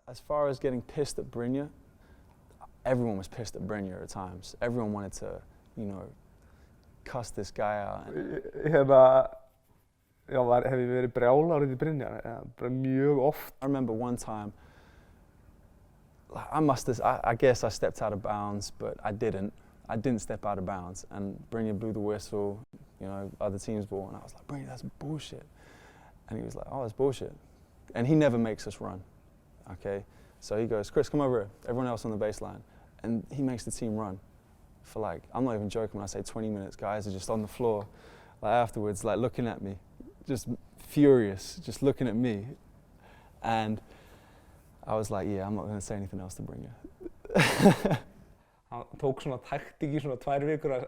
As far as getting pissed at Brynjar, everyone was pissed at Brynjar at times. Everyone wanted to, you know, cuss this guy out. Hef ég verið brjálaður út í Brynjar? Bara mjög oft. I remember one time, I guess I stepped out of bounds, but I didn't. I didn't step out of bounds, and Brynjar blew the whistle, you know, other team's ball, and I was like, Brynjar, that's bullshit. And he was like, oh, that's bullshit. And he never makes us run, okay? So he goes, Chris, come over here, everyone else on the baseline. And he makes the team run for like, I'm not even joking when I say 20 minutes, guys are just on the floor, like afterwards, like looking at me, just furious, just looking at me. And I was like, yeah, I'm not gonna say anything else to Brynjar. Hann tók svona taktík í svona 2 vikur að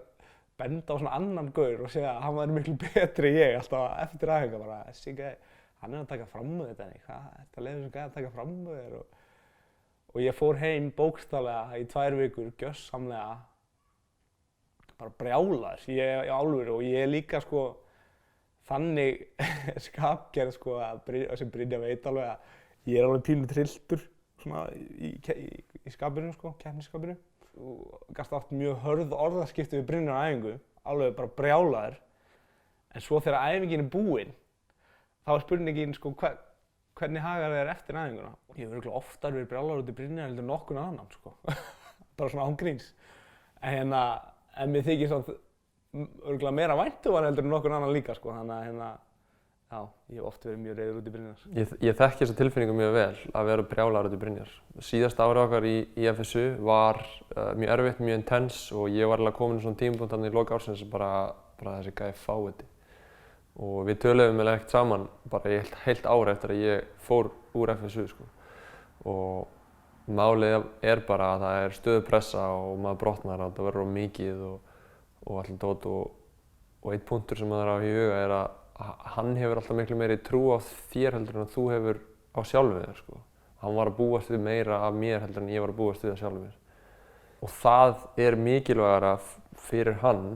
benda á svona annan gaur og segja að hann væri miklu betri en ég alltaf eftir aðeins bara þessi gæi, hann að taka fram með þetta en hvað, þetta leiði þessum gæi að taka fram með þér og ég fór heim bókstaflega í 2 vikur gjörsamlega bara brjálaður í alvöru og ég líka sko þannig skapgerð sko að sem Brynjar veit alveg að ég alveg pínu trilltur svona í skapinu sko, keppnisskapinu. Og gast oft mjög hörð orðaskipti við Brynjar á æfingu, alveg bara brjálaður. En svo þegar æfingin búin, þá spurningin sko hvernig hagar þér eftir æfinguna. Ég hef örugglega oftar verið brjálaður út í Brynjar heldur en nokkurn annan sko. Bara svona án gríns. En mér þykir samt örugglega meira vænt um hann heldur en nokkurn annan líka sko, þannig að já, ég hef oft verið mjög reiður út í Brynjar. Ég þekki þessa tilfinningu mjög vel að vera brjálaður út í Brynjar. Síðasta árið okkar í FSU var mjög erfitt, mjög intens og ég var alveg komin í svona tímapunkt þarna í loka ársins bara þessi gæi fáiði. Og við töluðum eiginlega ekkert saman bara í heilt ár eftir að ég fór úr FSU sko. Og málið er bara að það er stöðupressa og maður brotnar að það verður of mikið og allt dót og einn punktur sem maður á í huga er að hann hefur alltaf miklu meiri trú á þér heldur en að þú hefur á sjálfum þér sko. Hann var að búast við meira af mér heldur en ég var að búast við af sjálfum mér. Og það er mikilvægara fyrir hann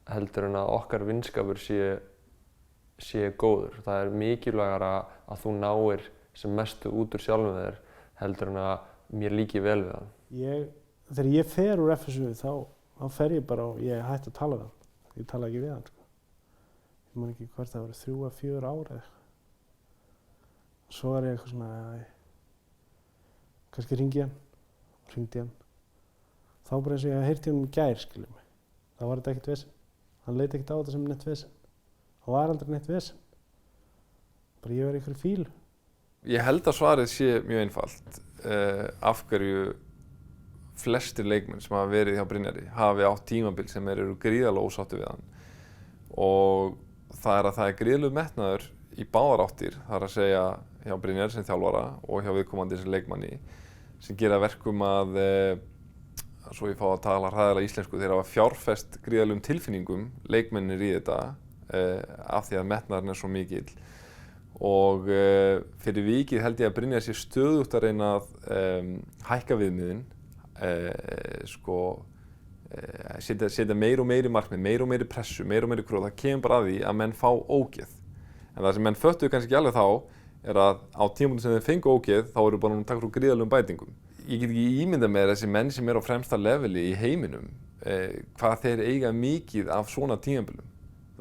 heldur en að okkar vinskapur sé góður. Það er mikilvægara að þú náir sem mestu út úr sjálfum þér heldur en að mér líki vel við hann. Þegar ég fer úr FSU þá fer ég bara og ég hætti að tala við hann. Ég tala ekki við hann sko. Ég man ekki hvort það voru 3 að 4 ár eða eitthvað. Svo var ég eitthvað svona, kannski hringdi hann. Þá bara eins og ég hafði heyrt í honum í gær, skiljum mig. Þá var þetta ekkert vesen. Hann leit ekkert á þetta sem neitt vesen. Það var aldrei neitt vesen. Bara ég var í einhverju fílu. Ég held að svarið sé mjög einfalt. Af hverju flestir leikmenn sem hafa verið hjá Brynjari hafi átt tímabil sem eru gríðarlega ósáttir við hann. Og það er gríðarlegur metnaður í báðar áttir, það er að segja hjá Brynjar sem þjálfara og hjá viðkomandi sem leikmanni sem gera verkum að, svo ég fá að tala hræðilega íslensku, þeir hafa fjárfest gríðarlegum tilfinningum leikmennir í þetta af því að metnaðurinn er svo mikill. Og fyrir vikið held ég að Brynjar sé stöðugt að reyna að hækka viðmiðin, setja meiri og meiri markmið, meiri og meiri pressu, meiri og meiri kröfu. Það kemur bara að því að menn fá ógeð. En það sem menn föttuðu kannski ekki alveg þá er að á tímapunkti sem þeir fengu ógeð þá eru bara að taka frá gríðarlegum bætingum. Ég get ekki ímyndað mér þessi menn sem eru á fremsta leveli í heiminum, hvað þeir eiga mikið af svona tímabilum.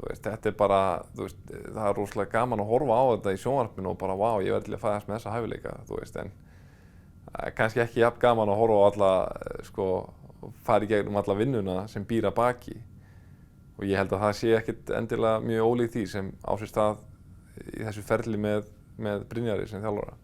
Þetta er bara, það er rosalega gaman að horfa á þetta í sjónvarpinu og bara vá, ég verð til að fæðast með þessa hæfileika, en kannski ekki jafn gaman að horfa á alla, fara í gegnum alla vinnuna sem býr að baki. Og ég held að það sé ekkert endilega mjög ólíkt því sem á sér stað í þessu ferli með Brynjari sem þjálfara.